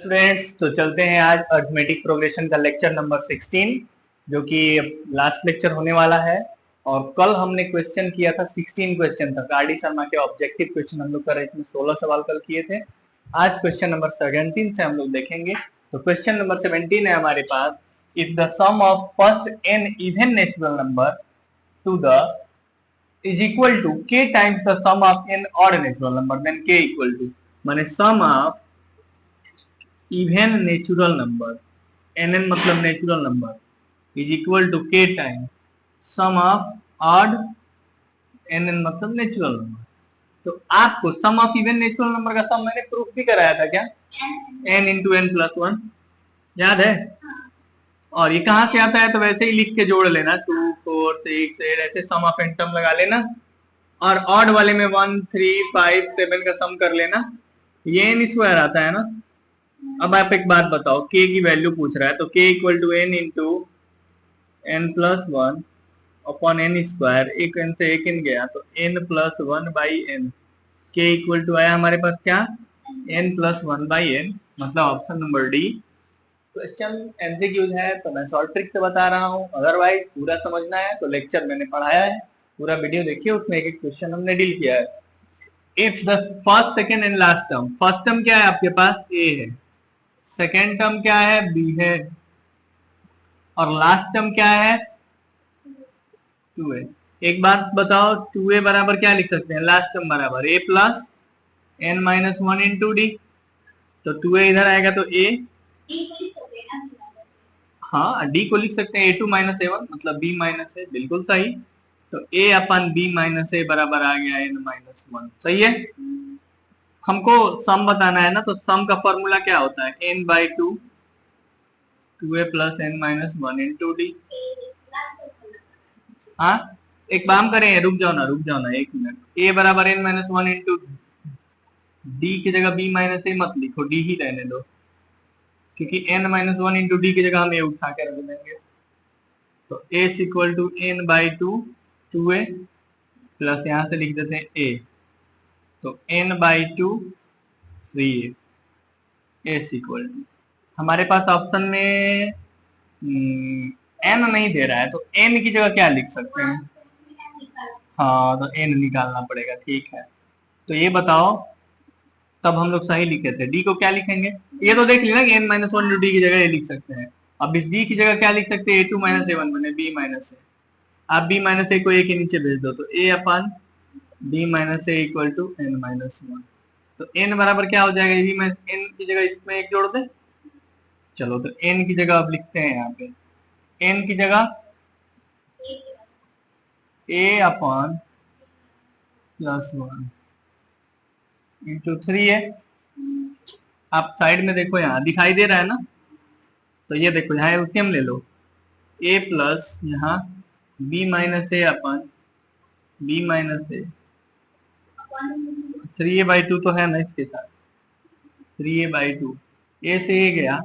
Students, तो चलते हैं आज अर्थमेटिक प्रोग्रेशन का लेक्चर नंबर 16 जो कि लास्ट लेक्चर होने वाला है। और कल हमने क्वेश्चन किया था 16 क्वेश्चन था आर डी शर्मा के ऑब्जेक्टिव क्वेश्चन हम लोग कर रहे थे, 16 सवाल कल किए थे। आज क्वेश्चन नंबर 17 से हम लोग देखेंगे। तो क्वेश्चन नंबर 17 है हमारे पास, if the sum of first n even natural number to the is equal to k times the sum of n odd natural number, then k equal to माने sum of even natural number nn मतलब natural number is equal to k time sum of odd nn मतलब natural number. तो आपको sum of even natural number का sum मैंने proof भी कराया था क्या, n इंटू n प्लस 1, याद है? और ये कहां से आता है तो वैसे ही लिख के जोड़ लेना, 2 4 6 8 ऐसे सम ऑफ एन टर्म लगा लेना और ऑड वाले में 1 3 5 7 का सम कर लेना, ये n स्क्वायर आता है ना। अब आप एक बात बताओ, k की वैल्यू पूछ रहा है तो k equal to n into n plus 1 upon n square, एक n से एक n गया तो n plus 1 by n, k equal to आया हमारे पास क्या, n प्लस 1 बाई n, मतलब option number D. Question MCQs है तो मैं शॉर्ट ट्रिक से बता रहा हूँ, अदरवाइज पूरा समझना है तो लेक्चर मैंने पढ़ाया है, पूरा वीडियो देखिए, उसमें एक एक क्वेश्चन हमने डील किया है। If the first second and last term, first term क्या है आपके पास, a है, सेकेंड टर्म क्या है, b है, और लास्ट टर्म क्या है, 2a। एक बात बताओ, 2a बराबर क्या लिख सकते हैं, लास्ट टर्म बराबर a plus n minus 1 into D, तो 2a इधर आएगा तो a, हाँ d को लिख सकते हैं a2 माइनस a1 मतलब b माइनस a, बिल्कुल सही। तो a upon b minus a बराबर आ गया n माइनस 1, सही है। हमको सम बताना है ना, तो सम का फॉर्मूला क्या होता है, n by 2 2a plus n minus 1 into D. हाँ एक काम करें, रुक जाओ ना एक मिनट, a बराबर n माइनस 1 इंटू डी की जगह b माइनस a मत लिखो, d ही रहने दो, क्योंकि n माइनस 1 इंटू डी की जगह हम a उठा के रख देंगे। तो a equal to n by 2 2a plus यहां से लिख देते हैं a, तो n by 2 3a, a equal to, हमारे पास ऑप्शन में n नहीं दे रहा है तो n की जगह क्या लिख सकते हैं, हाँ तो n निकालना पड़ेगा, ठीक है। तो ये बताओ, तब हम लोग सही लिखे थे, d को क्या लिखेंगे, ये तो देख लेना कि n माइनस 1 डी की जगह ये लिख सकते हैं। अब इस d की जगह क्या लिख सकते हैं, a2 माइनस a1 बने b माइनस a, आप b माइनस a को a के नीचे भेज दो तो a upon b minus a equal to n minus 1, तो n बराबर क्या हो जाएगा, b माइनस n की जगह इसमें एक जोड़ दे, चलो तो n की जगह अब लिखते हैं, यहाँ पे n की जगह a अपन प्लस 1 इंटू 3 है। आप साइड में देखो, यहाँ दिखाई दे रहा है ना, तो ये देखो यहाँ एलसीएम ले लो, a प्लस यहाँ b minus A upon b minus A, 3a by 2 तो है ना इसके साथ, 3a बाई 2, a से a गया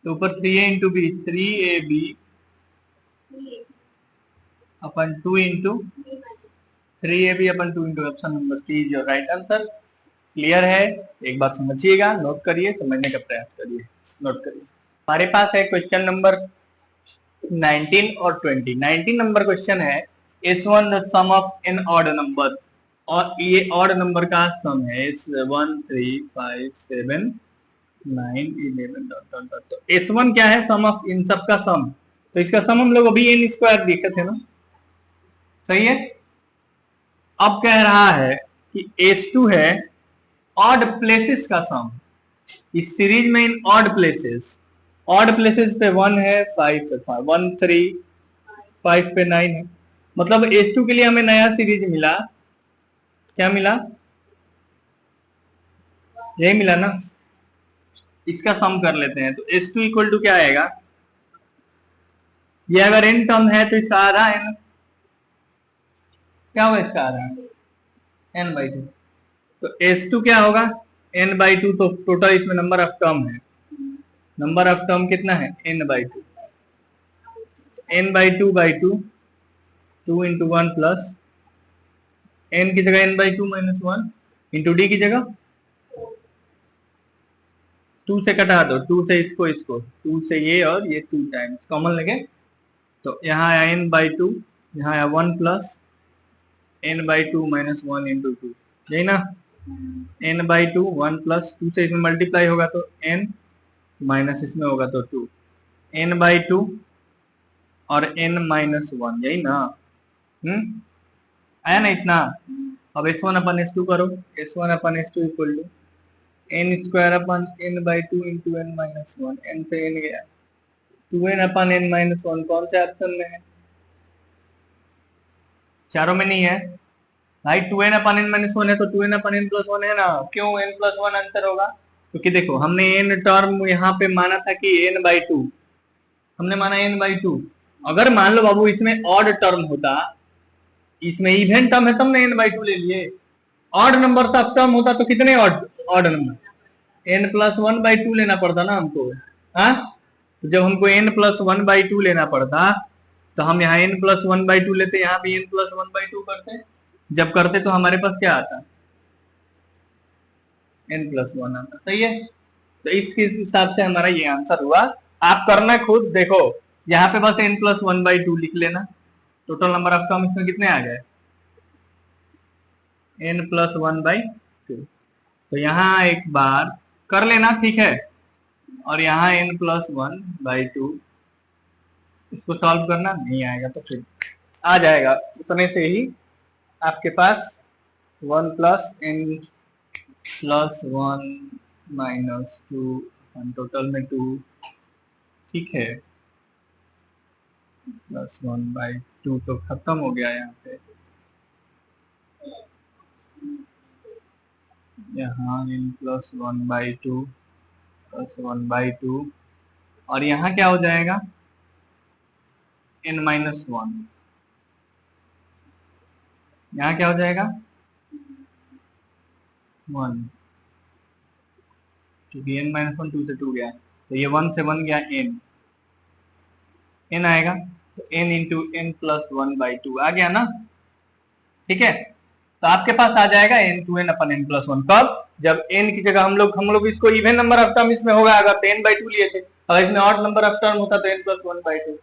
तो ऊपर 3a into B, 3ab upon 2 into 3ab upon 2 into, option number C is your right answer. Clear है, एक बार समझिएगा, नोट करिए, समझने का प्रयास करिए, नोट करिए। हमारे पास है क्वेश्चन नंबर 19 और 20। 19 नंबर क्वेश्चन है, S1 the sum of N odd number, और ये ऑड नंबर का सम है, 1 3 5 7 9 11 डॉट डॉट डॉट। तो S1 क्या है, सम ऑफ इन सब का सम, तो इसका सम हम लोग अभी n स्क्वायर देखे थे ना, सही है। अब कह रहा है कि S2 है ऑड प्लेसेस का सम, इस सीरीज में इन ऑड प्लेसेस, ऑड प्लेसेस पे 1 है, 5 पे 1 3 5 पे 9 है, मतलब S2 के लिए हमें नया सीरीज मिला, क्या मिला, यही मिला ना। इसका सम कर लेते हैं, तो S2 इक्वल टू क्या आएगा, ये अगर n टर्म है तो इसका आधा n, क्या होगा इसका आधा, n बाई 2, तो S2 क्या होगा, n बाई 2, तो टोटल इसमें नंबर ऑफ टर्म है, नंबर ऑफ टर्म कितना है, n by 2, n by 2 by 2 2 into 1 plus n की जगह n by 2 minus 1 into D की जगह 2 से कटा दो, 2 से इसको इसको, 2 से ये और ये 2 टाइम्स कॉमन लगे, तो यहाँ आया n/2, यहाँ आया 1 प्लस n/2 माइनस 1 इंटू 2, यही ना, n/2 1 प्लस 2 से इसमें मल्टीप्लाई होगा तो n माइनस इसमें होगा तो 2, n/2 और n-1, यही ना। आया ना इतना। अब S1/S2 करो, S1/S2 equal to n² into n-1, n से n गया, 2n/n-1 कौन से ऑप्शन में है? चारों में नहीं है भाई। 2n/n-1 है तो 2n/n+1 है ना, क्यों n+1 आंसर होगा? क्योंकि देखो हमने n टर्म यहाँ पे माना था कि n/2, हमने माना n/2। अगर मान लो बाबू इसमें ऑड टर्म होता, इसमें इवन टर्म है तब ना n/2 ले लिए, ऑड नंबर तब टर्म होता तो कितने ऑड नंबर, n+1/2 लेना पड़ता ना हमको। हाँ, तो जब हमको n+1/2 लेना पड़ता तो हम यहाँ n+1/2 लेते, यहाँ भी n+1/2 करते, जब करते तो हमारे पास क्या आता, n+1 आता। सही है, तो इसके हिसाब से हमारा ये आंसर हुआ। आप करना खुद, देखो यहाँ पे बस n+1/2 लिख लेना, टोटल नंबर ऑफ टर्म इसमें कितने आ गए, n+1/2। तो यहाँ एक बार कर लेना, ठीक है, और यहाँ n+1/2, इसको सॉल्व करना नहीं आएगा तो फिर आ जाएगा उतने से ही आपके पास 1 + n+1 - 2 टोटल में 2, ठीक है, +1/2 तो खत्म हो गया यहाँ पे, यहाँ n+1/2 +1/2 और यहाँ क्या हो जाएगा n-1, यहाँ क्या हो जाएगा 1, क्योंकि n-1 2 से 2 गया, तो ये 1 से 1 गया, n आएगा, तो n इंटू n+1/2 आ गया ना, ठीक है। तो आपके पास आ जाएगा n2n/n+1, कब, जब n की जगह हम लोग इसको इवन नंबर ऑफ टर्म इसमें होगा, अगर तो n/2 लिए थे, अगर इसमें ऑड नंबर ऑफ टर्म होता तो n+1/2।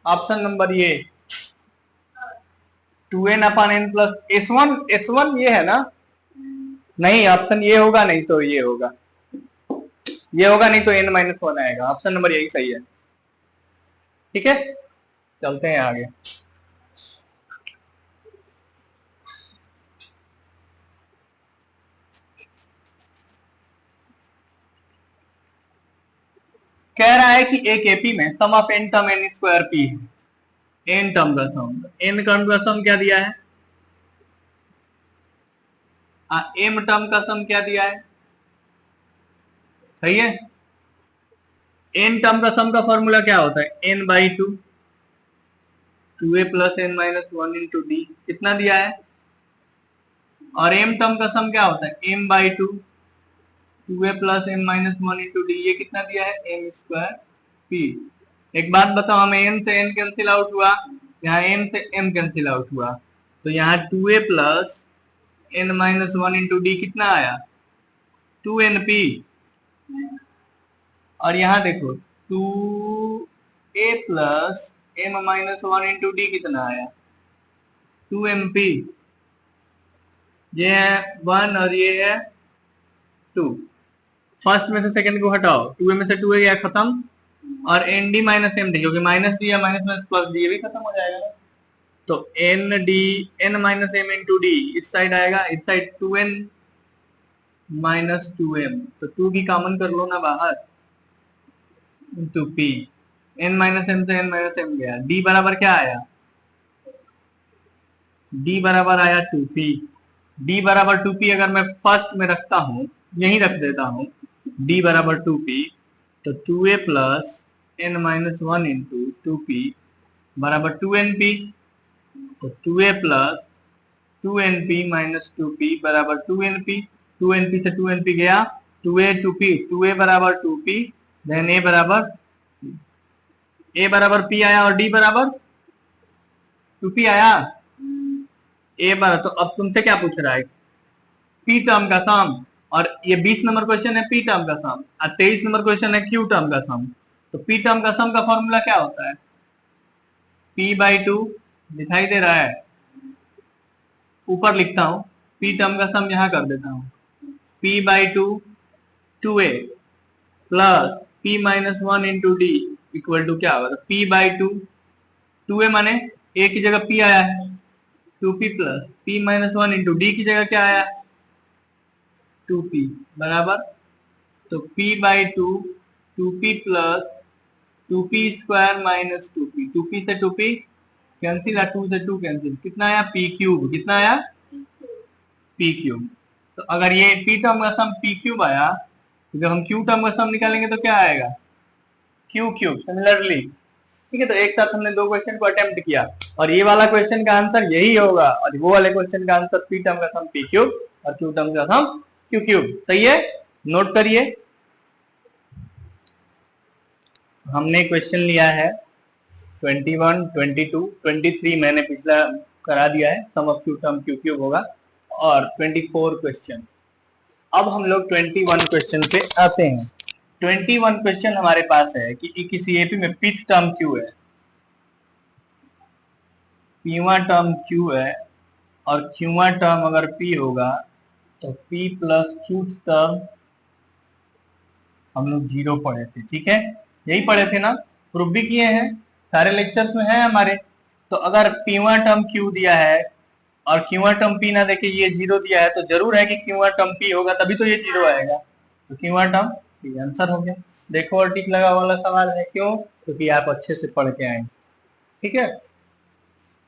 ऑप्शन नंबर ये 2n/n+S1 ये है ना, नहीं ऑप्शन ये होगा, नहीं तो ये होगा, ये होगा, नहीं तो n-1 आएगा, ऑप्शन नंबर यही सही है, ठीक है। चलते हैं आगे। कह रहा है कि एक एपी में sum of n term n² p है, n टर्म का सम, n टर्म का सम क्या दिया है, m टर्म का सम क्या दिया है, सही है। n टर्म का सम का फॉर्मूला क्या होता है, n/2, 2a + n-1 into d, कितना दिया है, और m टर्म का सम क्या होता है, m/2, 2a + n-1 into d, ये कितना दिया है, m² p। एक बात बताओ, हमें n से n कैंसिल आउट हुआ, यहाँ n से m कैंसिल आउट हुआ, तो यहाँ 2a + n-1 इंटू d कितना आया, 2np, और यहाँ देखो 2a + m-1 इंटू d कितना आया, 2mp, ये है 1 और ये है 2, फर्स्ट में से सेकंड को हटाओ, 2a में से 2a गया खत्म, और nd - md, क्योंकि माइनस दिया माइनस प्लस डी, ये भी खत्म हो जाएगा, तो n-m इंटू डी इस साइड आएगा, इस साइड 2n - 2m, तो 2 की कॉमन कर लो ना बाहर, इंटू p, n - m से n - m गया, d बराबर क्या आया, d बराबर आया 2p, d बराबर 2p अगर मैं फर्स्ट में रखता हूं, यही रख देता हूं, d बराबर 2p, तो 2a + n-1 इंटू 2p बराबर 2np, तो 2a + 2np - 2p बराबर 2np, 2np से 2np गया, 2a 2p, 2a बराबर 2p, देन a बराबर p आया और d बराबर 2p आया, a बराबर, तो अब तुमसे क्या पूछ रहा है, p टर्म का सम, और ये 20 नंबर क्वेश्चन है पी टर्म का सम और 23 नंबर क्वेश्चन है क्यू टर्म का सम। तो पी टर्म का सम का फॉर्मूला क्या होता है? p/2 दिखाई दे रहा है, ऊपर लिखता हूं, पी टर्म का सम यहां कर देता हूं, p/2 2a plus p-1 into D equal to क्या होगा? p/2 2a माने a की जगह p आया है 2p plus p-1 into D की जगह क्या आया? 2p बराबर। तो p/2 2p plus 2p square minus 2p, 2p से 2p कैंसिल या 2 से 2 कैंसिल, कितना आया? p cube. कितना आया? p cube. तो अगर ये p टर्म का सम p क्यूब आया तो जब हम q टर्म का सम निकालेंगे तो क्या आएगा? q cube. सिमिलरली ठीक है, तो एक साथ हमने दो क्वेश्चन को अटेम्प्ट किया और ये वाला क्वेश्चन का आंसर यही होगा और वो वाले क्वेश्चन का आंसर p टर्म का सम p क्यूब और q टर्म का सम q क्यूब। सही है, नोट करिए। हमने क्वेश्चन लिया है 21, 22, 23 मैंने पिछला करा दिया है, sum of Q term Q cube होगा, और 24 क्वेश्चन। अब हम लोग 21 क्वेश्चन पे आते हैं। 21 क्वेश्चन हमारे पास है कि किसी एपी में पिथ टर्म क्यू है, पीवा टर्म क्यू है और क्यूवा टर्म अगर पी होगा तो पी प्लस क्यू टर्म हम लोग 0 पढ़े थे। ठीक है, यही पढ़े थे ना, प्रूफ भी किए हैं, सारे लेक्चर्स में है हमारे। तो अगर पीवा टर्म क्यू दिया है और क्यूआ टर्म पी ना देके ये 0 दिया है तो जरूर है कि क्यूआ टर्म पी होगा, तभी तो ये 0 आएगा। तो क्यूआ टर्म पी आंसर हो गया। देखो और टिक लगा वाला सवाल है, क्यों? क्योंकि आप अच्छे से पढ़ के आए। ठीक है,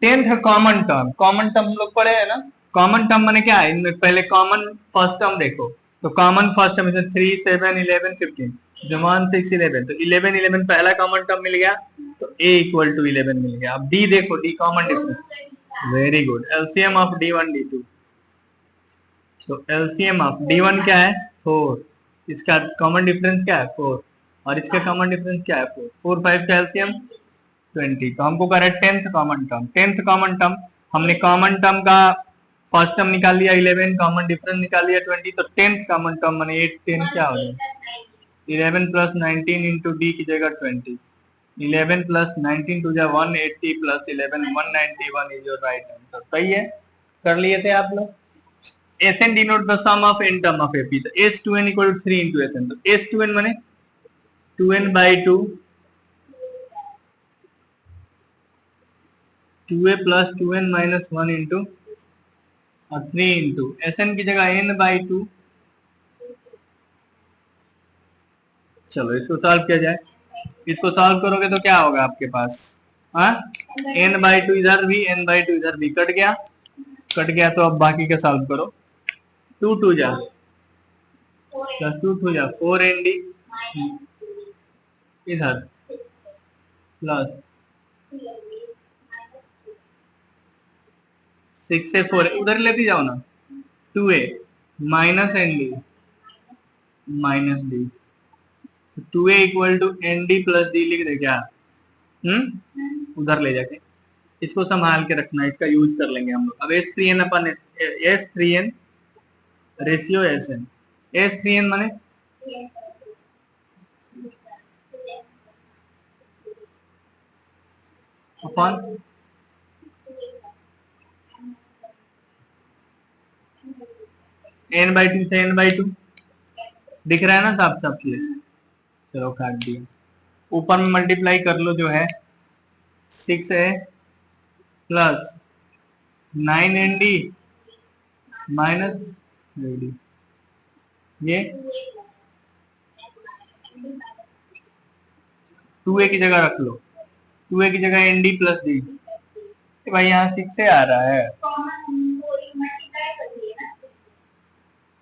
10th common term. Common term हम लोग पढ़े हैं ना, कॉमन टर्म माने क्या है? इनमें पहले कॉमन फर्स्ट टर्म देखो, तो कॉमन फर्स्ट टर्म इसमें 3, 7, 11, 15 जो 1, 6, 11, तो 11, 11 पहला कॉमन टर्म मिल गया, तो a इक्वल टू 11 मिल गया। अब d देखो, d common difference, very good, LCM of d1 d2, तो एलसीएम ऑफ d1 क्या है? 4, इसका कॉमन डिफरेंस क्या है? 4, और इसका कॉमन डिफरेंस क्या है? 4, 4, 5 का एलसीएम 20। तो हमको कह रहा है 10th common term. 10th common term, हमने कॉमन टर्म का फर्स्ट टर्म निकाल लिया 11, कॉमन डिफरेंस निकाल लिया 20, तो 10th कॉमन टर्म माने 8, 10 क्या हो जाएगा? 11 प्लस 19 इंटू डी की जगह 20, 11 प्लस 19 टू जा 180 plus 11 191 is your right answer. सही है, कर लिए थे आप लोग। Sn denote the sum of n term of AP, तो S2n equal to 3 into Sn, तो S2n माने 2n by 2 2a plus 2n minus 1 into और 3 into Sn की जगह n by 2। चलो इसको सॉल्व किया जाए, इसको सॉल्व करोगे तो क्या होगा आपके पास? हाँ, n by 2 इधर भी, n by 2 इधर भी, कट गया, कट गया। तो अब बाकी का सॉल्व करो, 2 2 जा प्लस 2 2 जा 4 nd इधर प्लस 6 से 4 उधर लेती जाओ ना, 2a minus N D minus D, 2a equal to N D plus D लिख दे क्या? उधर ले जाके इसको संभाल के रखना, इसका यूज कर लेंगे हम लोग। अब S3n अपन S3n रेशियो Sn, S3n माने अपन n by 2 से n by 2 दिख रहा है ना साफ साफ ये। चलो काट दिया, ऊपर में मल्टीप्लाई कर लो, जो है 6a plus 9nd minus D, ये 2a की जगह रख लो, 2a की जगह एन डी प्लस डी। भाई यहाँ 6 से आ रहा है,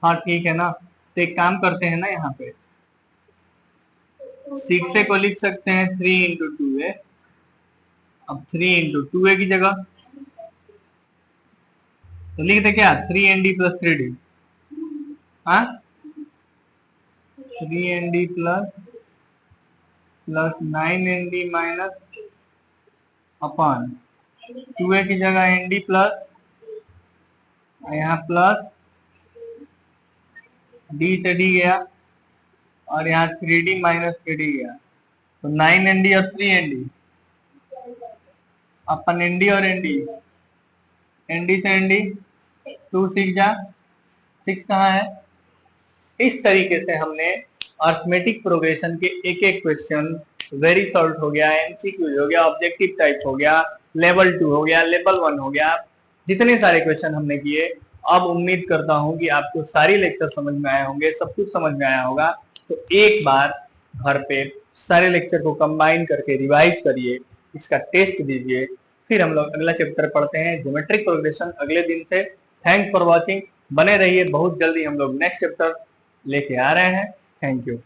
हाँ ठीक है ना, तो एक काम करते हैं ना, यहाँ पे 6 को लिख सकते हैं 3 इंटू 2a। अब 3 इंटू 2a की जगह तो लिख दे क्या? 3nd प्लस 3d, हाँ 3nd प्लस 9nd माइनस अपन 2a की जगह nd प्लस यहाँ प्लस डी से डी गया और यहाँ 3D माइनस 3D गया, तो 9 ND और 3 ND, अपन ND और ND, ND से ND 2 6 जा 6 कहाँ है। इस तरीके से हमने अर्थमेटिक प्रोग्रेशन के एक एक क्वेश्चन, वेरी सॉल्व हो गया, एमसीक्यू हो गया, ऑब्जेक्टिव टाइप हो गया, लेवल 2 हो गया, लेवल 1 हो गया, जितने सारे क्वेश्चन हमने किए। अब उम्मीद करता हूं कि आपको सारी लेक्चर समझ में आए होंगे, सब कुछ समझ में आया होगा। तो एक बार घर पे सारे लेक्चर को कंबाइन करके रिवाइज करिए, इसका टेस्ट दीजिए, फिर हम लोग अगला चैप्टर पढ़ते हैं ज्योमेट्रिक प्रोग्रेशन अगले दिन से। थैंक्स फॉर वॉचिंग, बने रहिए, बहुत जल्दी हम लोग नेक्स्ट चैप्टर लेके आ रहे हैं। Thank you.